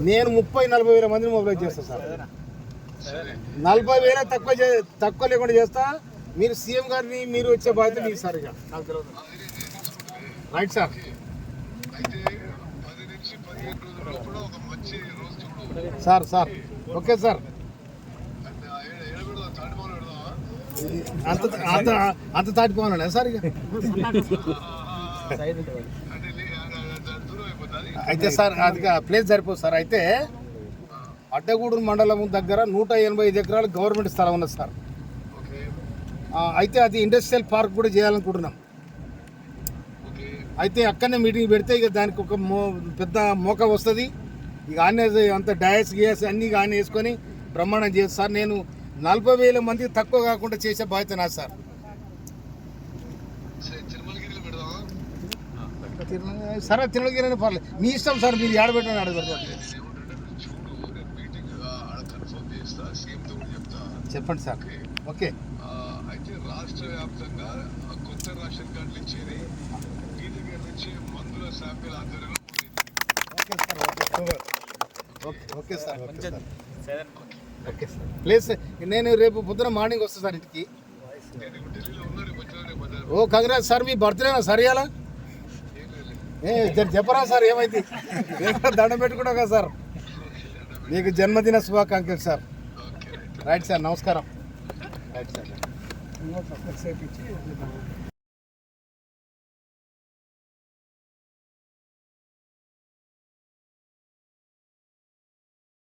నేను 30-40 వేల మందిని మొబిలైజ్ చేస్తాను సార్. 40,000 తక్కువ లేకుండా చేస్తా. మీరు సీఎం గారిని మీరు వచ్చే బాధ్యత మీకు సార్. ఇక నాకు తెలియదు. Right sir. Sir sir okay sir. అంత అంత అంత తాటిపోవాలనే సార్. ఇక అయితే సార్ అది ప్లేస్ సరిపోదు సార్. అయితే అడ్డగూడూరు మండలం దగ్గర 185 ఎకరాలు గవర్నమెంట్ స్థలం ఉన్నది సార్. అయితే అది ఇండస్ట్రియల్ పార్క్ కూడా చేయాలనుకుంటున్నాం. అయితే అక్కడనే మీటింగ్ పెడితే ఇక దానికి ఒక పెద్ద మోక వస్తుంది. ఇక ఆనే అంత డయాస్ గ్యాస్ అన్నీ కానీ వేసుకొని బ్రహ్మాండం చేస్తాను సార్. నేను 40,000 మందికి తక్కువ కాకుండా చేసే బాధ్యత నా సార్. సరే తిరుమలగిరి పర్లేదు, మీ ఇష్టం సార్. మీరు ఏడబెట్టని అడగబెడతారు. చెప్పండి సార్. ఓకే. అయితే రాష్ట్ర వ్యాప్తంగా కొత్త రేషన్ కార్డులు ఇచ్చేది మీ దగ్గర నుంచి మందుల శాంపిల్ ఆధ్వర్యంలో. Okay sir. Okay sir. Place నేను రేపు పొద్దున మార్నింగ్ వస్తాను సార్ ఇంటికి. ఢిల్లీలో ఉన్నారు. ఓ కంగ్రాట్స్ సార్. మీ బర్త్డేనా సార్ ఇవాళ? చెప్పరా సార్ ఏమైంది? దండం పెట్టుకున్నా కదా సార్. మీకు జన్మదిన శుభాకాంక్షలు సార్. Right sir. నమస్కారం. Right sir.